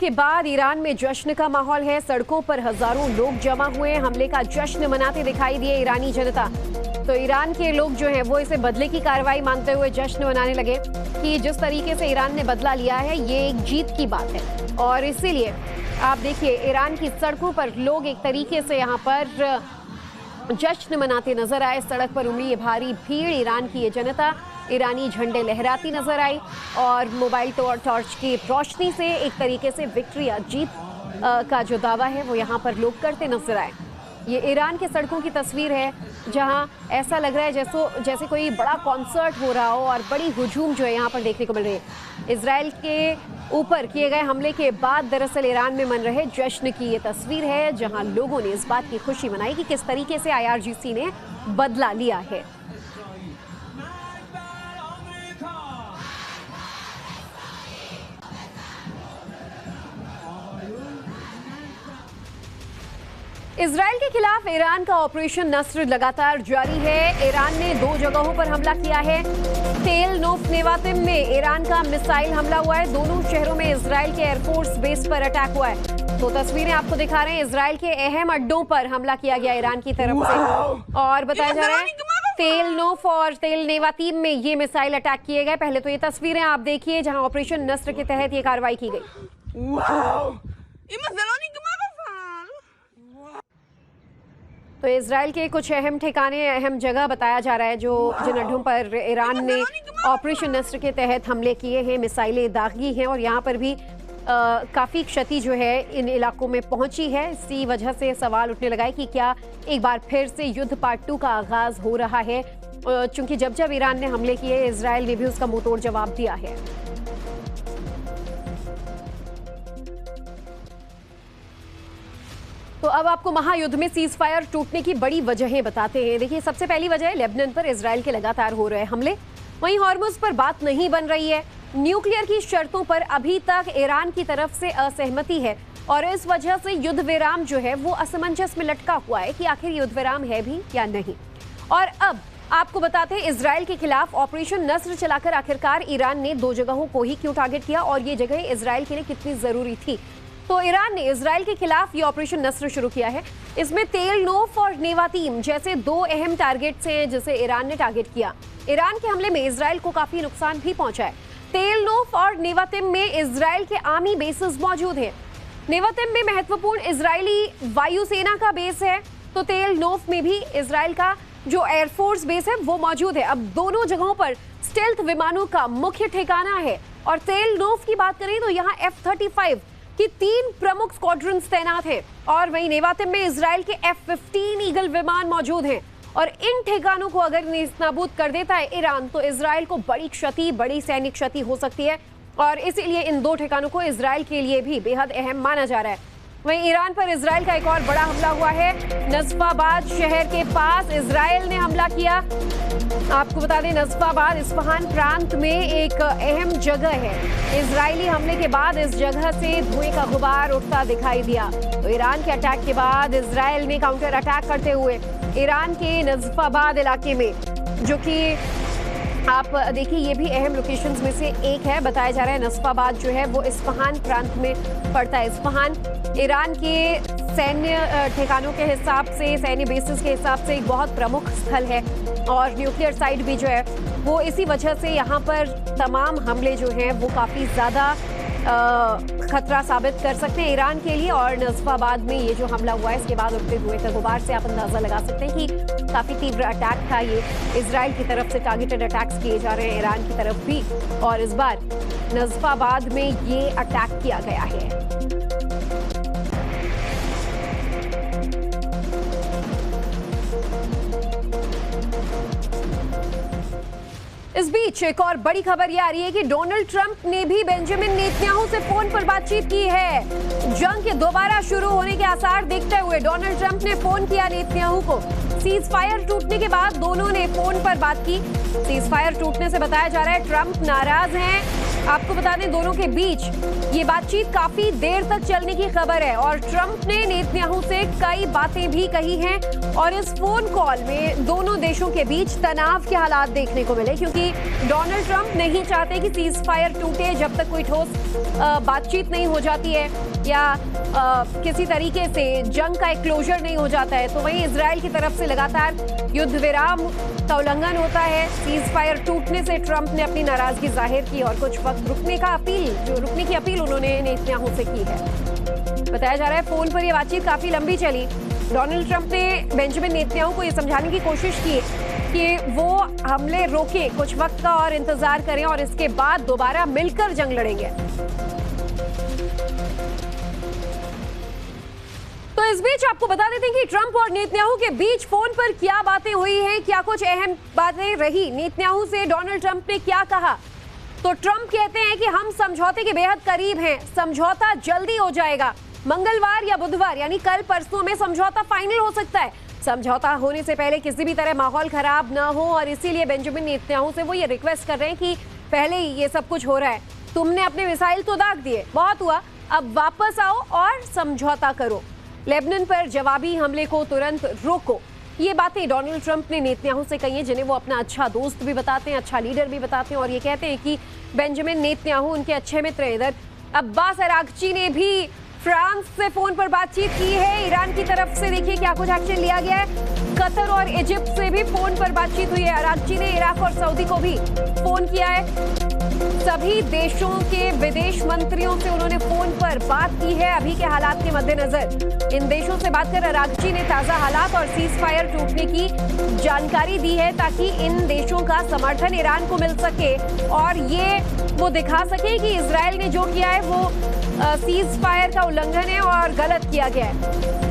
के बाद ईरान में जश्न का माहौल है। सड़कों पर हजारों लोग जमा हुए हमले का जश्न मनाते दिखाई दिए ईरानी जनता। तो ईरान के लोग जो हैं वो इसे बदले की कार्रवाई मानते हुए जश्न मनाने लगे कि जिस तरीके से ईरान ने बदला लिया है ये एक जीत की बात है। और इसीलिए आप देखिए ईरान की सड़कों पर लोग एक तरीके से यहाँ पर जश्न मनाते नजर आए। सड़क पर उमड़ी ये भारी भीड़, ईरान की ये जनता ईरानी झंडे लहराती नजर आई और मोबाइल टॉर्च की रोशनी से एक तरीके से विक्ट्री या जीत का जो दावा है वो यहाँ पर लोग करते नजर आए। ये ईरान के सड़कों की तस्वीर है जहां ऐसा लग रहा है जैसे कोई बड़ा कॉन्सर्ट हो रहा हो और बड़ी हुजूम जो है यहाँ पर देखने को मिल रही है। इजराइल के ऊपर किए गए हमले के बाद दरअसल ईरान में मन रहे जश्न की ये तस्वीर है जहां लोगों ने इस बात की खुशी मनाई कि किस तरीके से IRGC ने बदला लिया है। इजराइल के खिलाफ ईरान का ऑपरेशन नस्र लगातार जारी है। ईरान ने 2 जगहों पर हमला किया है। तेल नोफ नेवातिम में ईरान का मिसाइल हमला हुआ है। दोनों शहरों में इजराइल के एयरफोर्स बेस पर अटैक हुआ है। तो तस्वीरें आपको दिखा रहे हैं, इजराइल के अहम अड्डों पर हमला किया गया ईरान की तरफ से। और बताया जा रहा है तेल नोफ और तेल नेवातिम में ये मिसाइल अटैक किए गए। पहले तो ये तस्वीरें आप देखिए जहां ऑपरेशन नस्र के तहत ये कार्रवाई की गई। तो इजराइल के कुछ अहम ठिकाने, अहम जगह बताया जा रहा है जिन अड्डों पर ईरान ने ऑपरेशन नस्र के तहत हमले किए हैं, मिसाइलें दागी हैं और यहाँ पर भी काफ़ी क्षति जो है इन इलाकों में पहुंची है। इसी वजह से सवाल उठने लगा है कि क्या एक बार फिर से युद्ध पार्ट 2 का आगाज हो रहा है, चूंकि जब ईरान ने हमले किए इजराइल ने भी उसका मुंहतोड़ जवाब दिया है। तो अब आपको महायुद्ध में सीज फायर टूटने की बड़ी वजहें बताते हैं। देखिए, सबसे पहली वजह है लेबनान पर इजराइल के लगातार हो रहे हमले। वहीं हॉर्मुज पर बात नहीं बन रही है। न्यूक्लियर की शर्तों पर अभी तक ईरान की तरफ से असहमति है और इस वजह से युद्ध विराम जो है वो असमंजस में लटका हुआ है कि आखिर युद्ध विराम है भी या नहीं। और अब आपको बताते हैं इजराइल के खिलाफ ऑपरेशन नस्र चलाकर आखिरकार ईरान ने 2 जगहों को ही क्यों टारगेट किया और ये जगह इजराइल के लिए कितनी जरूरी थी। तो ईरान ने इजराइल के खिलाफ ये ऑपरेशन नस्र शुरू किया है। इसमें तेल नोफ और नेवातीम जैसे 2 अहम टारगेट्स हैं जिसे ईरान ने टारगेट किया। ईरान के हमले में इजराइल को काफी नुकसान भी पहुंचा है। तेल नोफ और नेवातीम में इजराइल के आर्मी बेसेस मौजूद हैं। नेवातीम में महत्वपूर्ण इजरायली वायुसेना का बेस है, तो तेल नोफ में भी इजराइल का जो एयरफोर्स बेस है वो मौजूद है। अब दोनों जगहों पर स्टेल्थ विमानों का मुख्य ठिकाना है। और तेल नोफ की बात करें तो यहाँ F-35 कि 3 प्रमुख स्क्वाड्रन्स तैनात हैं और वहीं नेवातिम में इजराइल के F-15 ईगल विमान मौजूद हैं। और इन ठिकानों को अगर नेस्तनाबूद कर देता है ईरान तो इजराइल को बड़ी सैनिक क्षति हो सकती है और इसीलिए इन 2 ठिकानों को इजराइल के लिए भी बेहद अहम माना जा रहा है। वहीं ईरान पर इजराइल का एक और बड़ा हमला हुआ है। नजफाबाद शहर के पास इजराइल ने हमला किया। आपको बता दें नजफाबाद इस्फहान प्रांत में एक अहम जगह है। इजरायली हमले के बाद इस जगह से धुएं का गुबार उठता दिखाई दिया। तो ईरान के अटैक के बाद इजराइल ने काउंटर अटैक करते हुए ईरान के नजफाबाद इलाके में, जो कि आप देखिए ये भी अहम लोकेशंस में से एक है। बताया जा रहा है नजफाबाद जो है वो इस्फहान प्रांत में पड़ता है। इस्फहान ईरान के सैन्य ठिकानों के हिसाब से, सैन्य बेसिस के हिसाब से एक बहुत प्रमुख स्थल है और न्यूक्लियर साइट भी जो है वो इसी वजह से यहाँ पर तमाम हमले जो हैं वो काफ़ी ज़्यादा खतरा साबित कर सकते हैं ईरान के लिए। और नजफाबाद में ये जो हमला हुआ है इसके बाद उठते हुए का गुबार से आप अंदाजा लगा सकते हैं कि काफ़ी तीव्र अटैक था ये। इजराइल की तरफ से टारगेटेड अटैक्स किए जा रहे हैं ईरान की तरफ भी और इस बार नजफाबाद में ये अटैक किया गया है। इस बीच एक और बड़ी खबर ये आ रही है कि डोनाल्ड ट्रंप ने भी बेंजामिन नेतन्याहू से फोन पर बातचीत की है। जंग के दोबारा शुरू होने के आसार देखते हुए डोनाल्ड ट्रंप ने फोन किया नेतन्याहू को। सीज फायर टूटने के बाद दोनों ने फोन पर बात की। सीज फायर टूटने से बताया जा रहा है ट्रंप नाराज हैं आपको बता दें दोनों के बीच ये बातचीत काफी देर तक चलने की खबर है और ट्रंप ने नेतन्याहू से कई बातें भी कही हैं और इस फोन कॉल में दोनों देशों के बीच तनाव के हालात देखने को मिले क्योंकि डोनाल्ड ट्रंप नहीं चाहते कि सीज फायर टूटे जब तक कोई ठोस बातचीत नहीं हो जाती है या किसी तरीके से जंग का एक क्लोजर नहीं हो जाता है। तो वहीं इजराइल की तरफ से लगातार युद्ध विराम का उल्लंघन होता है। सीज फायर टूटने से ट्रंप ने अपनी नाराजगी जाहिर की और कुछ वक्त रुकने की अपील उन्होंने नेतन्याहू से की है। बताया जा रहा है फोन पर यह बातचीत काफी लंबी चली। डोनाल्ड ट्रंप ने बेंजामिन नेतन्याहू को यह समझाने की कोशिश की कि वो हमले रोके, कुछ वक्त का और इंतजार करें और इसके बाद दोबारा मिलकर जंग लड़ेंगे। तो इस बीच आपको बता देते हैं कि ट्रंप और नेतन्याहू के बीच फोन पर क्या बातें हुई हैं, क्या कुछ अहम बातें रही। नेतन्याहू से डोनाल्ड ट्रंप ने क्या कहा, तो ट्रंप कहते हैं कि हम समझौते के बेहद करीब हैं, समझौता जल्दी हो जाएगा, मंगलवार या बुधवार यानी कल परसों में समझौता फाइनल हो सकता है। समझौता होने से पहले किसी भी तरह माहौल खराब ना हो और इसीलिए बेंजामिन नेतन्याहू से वो ये रिक्वेस्ट कर रहे हैं कि पहले ही ये सब कुछ हो रहा है, तुमने अपने मिसाइल तो दाग दिए, बहुत हुआ, अब वापस आओ और समझौता करो, लेबनान पर जवाबी हमले को तुरंत रोको। ये बातें डोनाल्ड ट्रंप ने नेतन्याहू से कही हैं, जिन्हें वो अपना अच्छा दोस्त भी बताते हैं, अच्छा लीडर भी बताते हैं और ये कहते हैं कि बेंजामिन नेतन्याहू उनके अच्छे मित्र हैं। इधर अब्बास अरागची ने भी फ्रांस से फोन पर बातचीत की है। ईरान की तरफ से देखिए क्या कुछ एक्शन लिया गया है। कतर और इजिप्ट से भी फोन पर बातचीत हुई है। अरागची ने इराक और सऊदी को भी फोन किया है। सभी देशों के विदेश मंत्रियों से उन्होंने फोन पर बात की है अभी के हालात के मद्देनजर। इन देशों से बात कर अरागची ने ताजा हालात और सीज फायर टूटने की जानकारी दी है ताकि इन देशों का समर्थन ईरान को मिल सके और ये वो दिखा सके कि इजराइल ने जो किया है वो सीज फायर का उल्लंघन है और गलत किया गया है।